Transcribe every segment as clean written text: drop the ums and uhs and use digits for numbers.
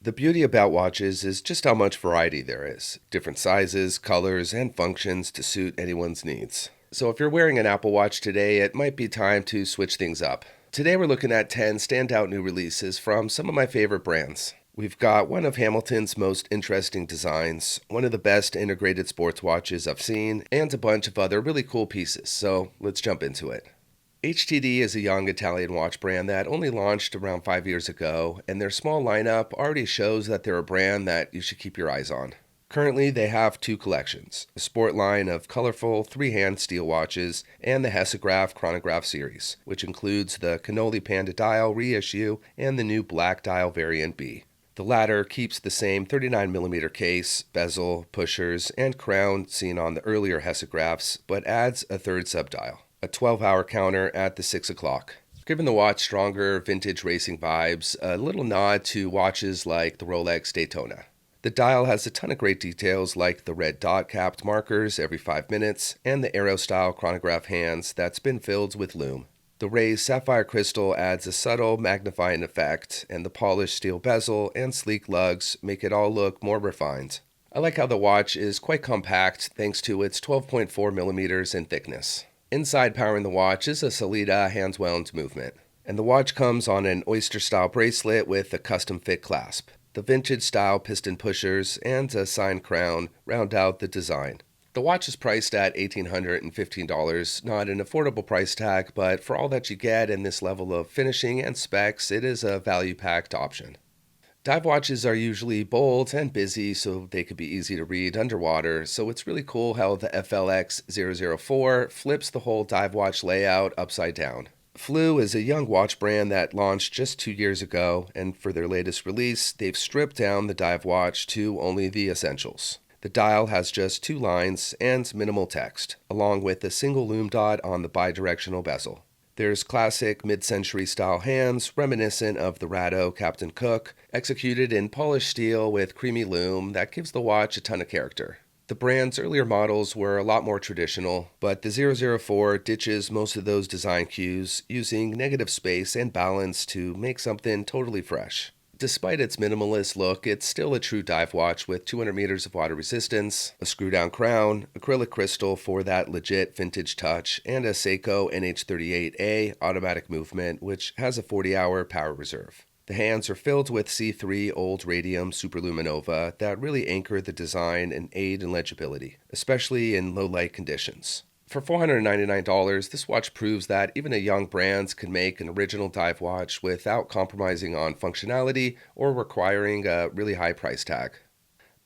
The beauty about watches is just how much variety there is. Different sizes, colors, and functions to suit anyone's needs. So if you're wearing an Apple Watch today, it might be time to switch things up. Today we're looking at 10 standout new releases from some of my favorite brands. We've got one of Hamilton's most interesting designs, one of the best integrated sports watches I've seen, and a bunch of other really cool pieces, so let's jump into it. HTD is a young Italian watch brand that only launched around 5 years ago, and their small lineup already shows that they're a brand that you should keep your eyes on. Currently, they have two collections, a sport line of colorful three-hand steel watches and the Hessagraph chronograph series, which includes the Cannoli Panda dial reissue and the new black dial variant B. The latter keeps the same 39mm case, bezel, pushers, and crown seen on the earlier Hessagraphs, but adds a third subdial, a 12-hour counter at the 6 o'clock. Giving the watch stronger vintage racing vibes, a little nod to watches like the Rolex Daytona. The dial has a ton of great details like the red dot-capped markers every 5 minutes and the Aero-style chronograph hands that spin filled with lume. The raised sapphire crystal adds a subtle magnifying effect, and the polished steel bezel and sleek lugs make it all look more refined. I like how the watch is quite compact thanks to its 12.4mm in thickness. Inside powering the watch is a Salida hands-wound movement, and the watch comes on an oyster-style bracelet with a custom-fit clasp. The vintage-style piston pushers and a signed crown round out the design. The watch is priced at $1,815, not an affordable price tag, but for all that you get in this level of finishing and specs, it is a value-packed option. Dive watches are usually bold and busy, so they could be easy to read underwater, so it's really cool how the FLX004 flips the whole dive watch layout upside down. Fleux is a young watch brand that launched just 2 years ago, and for their latest release, they've stripped down the dive watch to only the essentials. The dial has just 2 lines and minimal text, along with a single lume dot on the bidirectional bezel. There's classic mid-century style hands reminiscent of the Rado Captain Cook, executed in polished steel with creamy lume that gives the watch a ton of character. The brand's earlier models were a lot more traditional, but the 004 ditches most of those design cues, using negative space and balance to make something totally fresh. Despite its minimalist look, it's still a true dive watch with 200 meters of water resistance, a screw-down crown, acrylic crystal for that legit vintage touch, and a Seiko NH38A automatic movement, which has a 40-hour power reserve. The hands are filled with C3 old radium superluminova that really anchor the design and aid in legibility, especially in low-light conditions. For $499, this watch proves that even a young brand can make an original dive watch without compromising on functionality or requiring a really high price tag.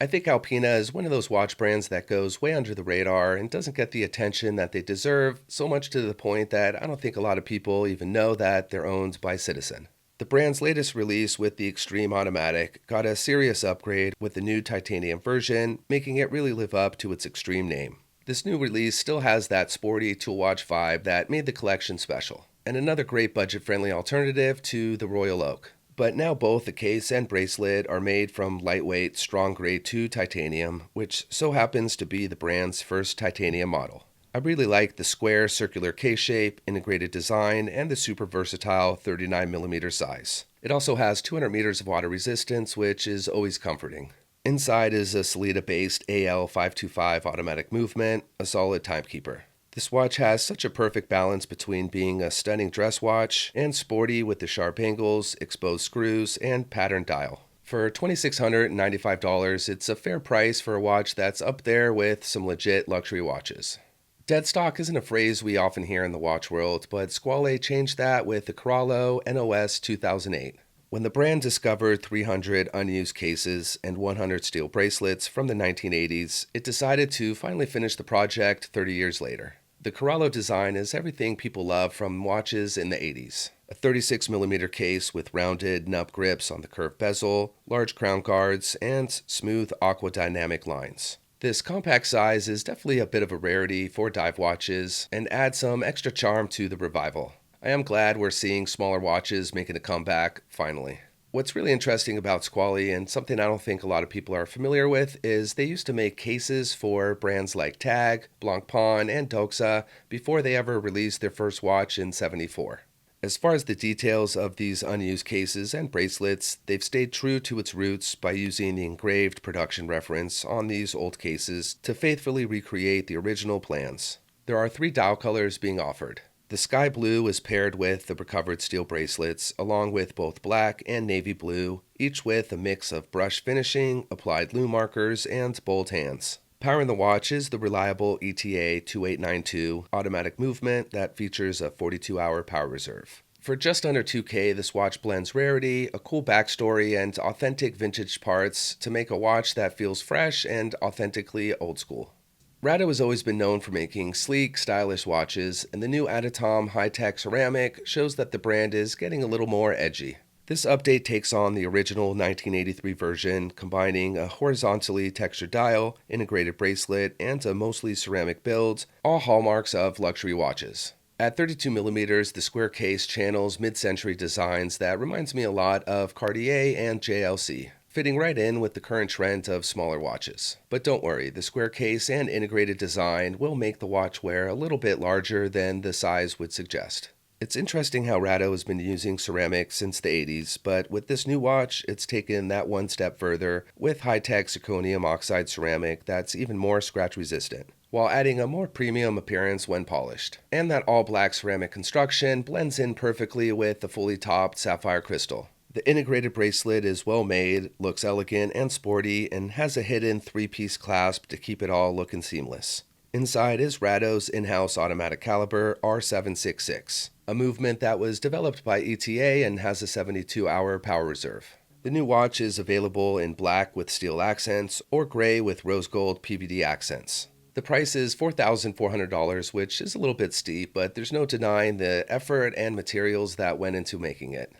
I think Alpina is one of those watch brands that goes way under the radar and doesn't get the attention that they deserve, so much to the point that I don't think a lot of people even know that they're owned by Citizen. The brand's latest release with the Extreme Automatic got a serious upgrade with the new titanium version, making it really live up to its Extreme name. This new release still has that sporty tool watch vibe that made the collection special, and another great budget-friendly alternative to the Royal Oak. But now both the case and bracelet are made from lightweight, strong grade 2 titanium, which so happens to be the brand's first titanium model. I really like the square circular case shape, integrated design, and the super versatile 39mm size. It also has 200 meters of water resistance, which is always comforting. Inside is a Salida-based AL525 automatic movement, a solid timekeeper. This watch has such a perfect balance between being a stunning dress watch and sporty with the sharp angles, exposed screws, and patterned dial. For $2,695, it's a fair price for a watch that's up there with some legit luxury watches. Dead stock isn't a phrase we often hear in the watch world, but Squale changed that with the Corallo NOS 2008. When the brand discovered 300 unused cases and 100 steel bracelets from the 1980s, it decided to finally finish the project 30 years later. The Corallo design is everything people love from watches in the 80s. A 36mm case with rounded nub grips on the curved bezel, large crown guards, and smooth aquadynamic lines. This compact size is definitely a bit of a rarity for dive watches and adds some extra charm to the revival. I am glad we're seeing smaller watches making a comeback, finally. What's really interesting about Squale, and something I don't think a lot of people are familiar with, is they used to make cases for brands like Tag, Blancpain, and Doxa before they ever released their first watch in '74. As far as the details of these unused cases and bracelets, they've stayed true to its roots by using the engraved production reference on these old cases to faithfully recreate the original plans. There are 3 dial colors being offered. The sky blue is paired with the recovered steel bracelets, along with both black and navy blue, each with a mix of brush finishing, applied lume markers, and bold hands. Powering the watch is the reliable ETA 2892 automatic movement that features a 42-hour power reserve. For just under $2K, this watch blends rarity, a cool backstory, and authentic vintage parts to make a watch that feels fresh and authentically old school. Rado has always been known for making sleek, stylish watches, and the new Anatom high-tech ceramic shows that the brand is getting a little more edgy. This update takes on the original 1983 version, combining a horizontally textured dial, integrated bracelet, and a mostly ceramic build, all hallmarks of luxury watches. At 32mm, the square case channels mid-century designs that reminds me a lot of Cartier and JLC, fitting right in with the current trend of smaller watches. But don't worry, the square case and integrated design will make the watch wear a little bit larger than the size would suggest. It's interesting how Rado has been using ceramic since the 80s, but with this new watch, it's taken that one step further with high-tech zirconium oxide ceramic that's even more scratch-resistant, while adding a more premium appearance when polished. And that all-black ceramic construction blends in perfectly with the fully topped sapphire crystal. The integrated bracelet is well made, looks elegant and sporty, and has a hidden 3-piece clasp to keep it all looking seamless. Inside is Rado's in-house automatic caliber R766, a movement that was developed by ETA and has a 72-hour power reserve. The new watch is available in black with steel accents or gray with rose gold PVD accents. The price is $4,400, which is a little bit steep, but there's no denying the effort and materials that went into making it.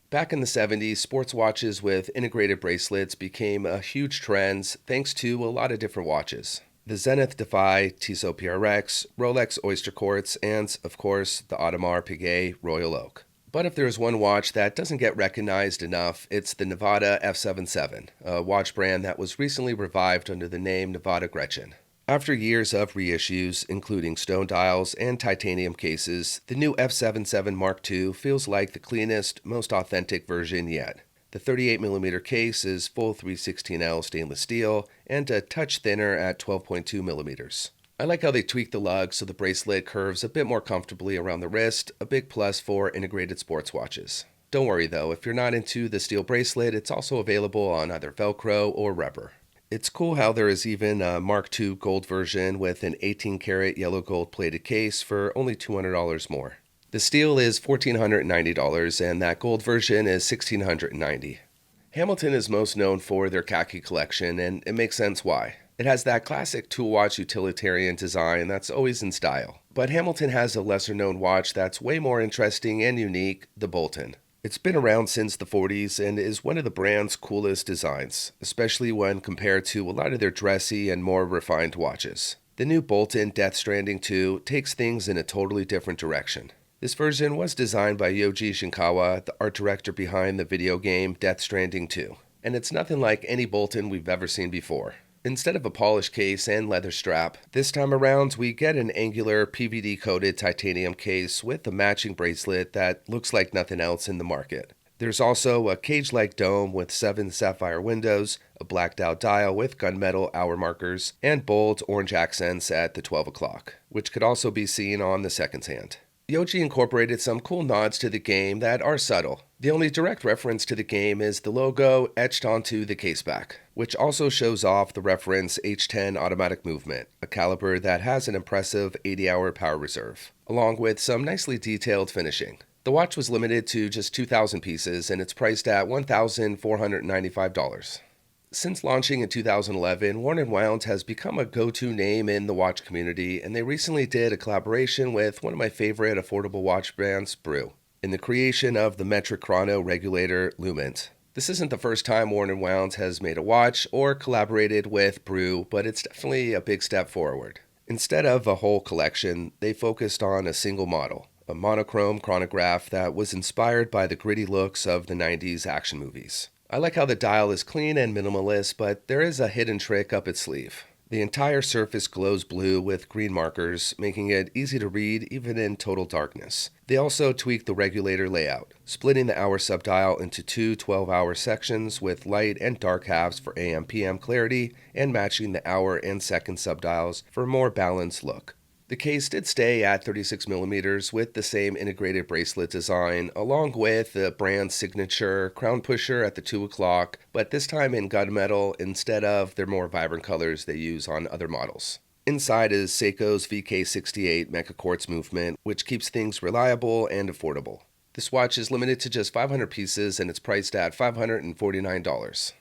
Back in the 70s, sports watches with integrated bracelets became a huge trend thanks to a lot of different watches. The Zenith Defy, Tissot PRX, Rolex Oyster Quartz, and, of course, the Audemars Piguet Royal Oak. But if there's one watch that doesn't get recognized enough, it's the Nivada F77, a watch brand that was recently revived under the name Nivada Grenchen. After years of reissues, including stone dials and titanium cases, the new F77 Mark II feels like the cleanest, most authentic version yet. The 38mm case is full 316L stainless steel and a touch thinner at 12.2mm. I like how they tweaked the lug so the bracelet curves a bit more comfortably around the wrist, a big plus for integrated sports watches. Don't worry though, if you're not into the steel bracelet, it's also available on either Velcro or rubber. It's cool how there is even a Mark II gold version with an 18-karat yellow gold plated case for only $200 more. The steel is $1,490 and that gold version is $1,690. Hamilton is most known for their khaki collection, and it makes sense why. It has that classic tool watch utilitarian design that's always in style. But Hamilton has a lesser-known watch that's way more interesting and unique, the Bolton. It's been around since the 40s and is one of the brand's coolest designs, especially when compared to a lot of their dressy and more refined watches. The new Bolton Death Stranding 2 takes things in a totally different direction. This version was designed by Yoji Shinkawa, the art director behind the video game Death Stranding 2, and it's nothing like any Bolton we've ever seen before. Instead of a polished case and leather strap, this time around we get an angular PVD-coated titanium case with a matching bracelet that looks like nothing else in the market. There's also a cage-like dome with 7 sapphire windows, a blacked-out dial with gunmetal hour markers, and bold orange accents at the 12 o'clock, which could also be seen on the seconds hand. Yoji incorporated some cool nods to the game that are subtle. The only direct reference to the game is the logo etched onto the caseback, which also shows off the reference H10 automatic movement, a caliber that has an impressive 80-hour power reserve, along with some nicely detailed finishing. The watch was limited to just 2,000 pieces, and it's priced at $1,495. Since launching in 2011, Worn & Wound has become a go-to name in the watch community, and they recently did a collaboration with one of my favorite affordable watch brands, Brew, in the creation of the metric chrono regulator Lumint. This isn't the first time Worn & Wound has made a watch or collaborated with Brew, but it's definitely a big step forward. Instead of a whole collection, they focused on a single model, a monochrome chronograph that was inspired by the gritty looks of the 90s action movies. I like how the dial is clean and minimalist, but there is a hidden trick up its sleeve. The entire surface glows blue with green markers, making it easy to read even in total darkness. They also tweaked the regulator layout, splitting the hour subdial into two 12-hour sections with light and dark halves for AM/PM clarity and matching the hour and second subdials for a more balanced look. The case did stay at 36mm with the same integrated bracelet design, along with the brand's signature crown pusher at the 2 o'clock, but this time in gunmetal instead of their more vibrant colors they use on other models. Inside is Seiko's VK68 Mecha Quartz movement, which keeps things reliable and affordable. This watch is limited to just 500 pieces and it's priced at $549.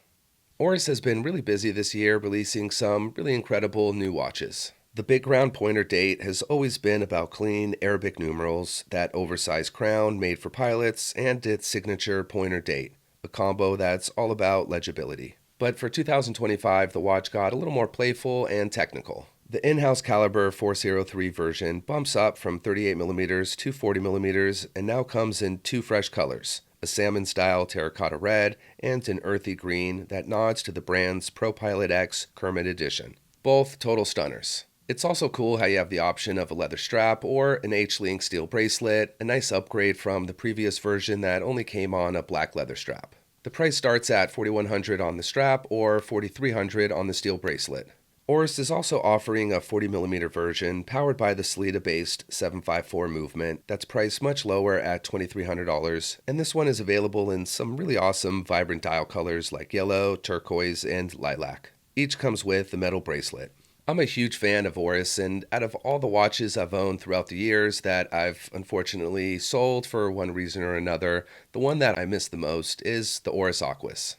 Oris has been really busy this year, releasing some really incredible new watches. The big round pointer date has always been about clean Arabic numerals, that oversized crown made for pilots, and its signature pointer date, a combo that's all about legibility. But for 2025, the watch got a little more playful and technical. The in-house caliber 403 version bumps up from 38mm to 40mm and now comes in two fresh colors, a salmon-style terracotta red and an earthy green that nods to the brand's ProPilot X Kermit edition. Both total stunners. It's also cool how you have the option of a leather strap or an H-Link steel bracelet, a nice upgrade from the previous version that only came on a black leather strap. The price starts at $4,100 on the strap or $4,300 on the steel bracelet. Oris is also offering a 40mm version powered by the Sellita-based 754 movement that's priced much lower at $2,300, and this one is available in some really awesome vibrant dial colors like yellow, turquoise, and lilac. Each comes with a metal bracelet. I'm a huge fan of Oris, and out of all the watches I've owned throughout the years that I've unfortunately sold for one reason or another, the one that I miss the most is the Oris Aquis.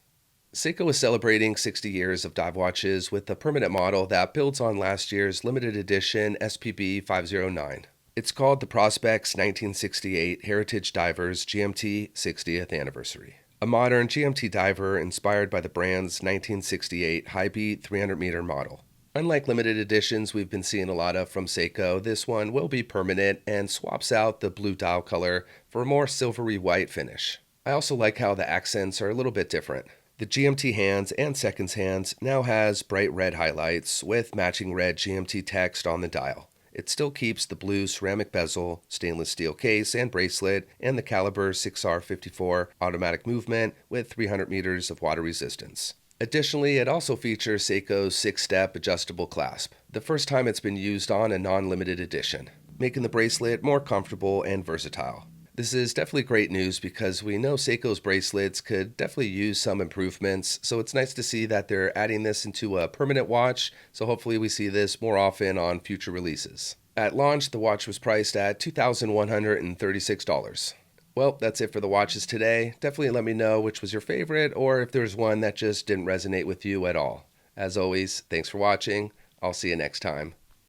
Seiko is celebrating 60 years of dive watches with a permanent model that builds on last year's limited edition SPB 509. It's called the Prospex 1968 Heritage Divers GMT 60th Anniversary. A modern GMT diver inspired by the brand's 1968 high-beat 300-meter model. Unlike limited editions we've been seeing a lot of from Seiko, this one will be permanent and swaps out the blue dial color for a more silvery white finish. I also like how the accents are a little bit different. The GMT hands and seconds hands now has bright red highlights with matching red GMT text on the dial. It still keeps the blue ceramic bezel, stainless steel case and bracelet, and the caliber 6R54 automatic movement with 300 meters of water resistance. Additionally, it also features Seiko's 6-step adjustable clasp, the first time it's been used on a non-limited edition, making the bracelet more comfortable and versatile. This is definitely great news because we know Seiko's bracelets could definitely use some improvements, so it's nice to see that they're adding this into a permanent watch, so hopefully we see this more often on future releases. At launch, the watch was priced at $2,136. Well, that's it for the watches today. Definitely let me know which was your favorite or if there's one that just didn't resonate with you at all. As always, thanks for watching. I'll see you next time.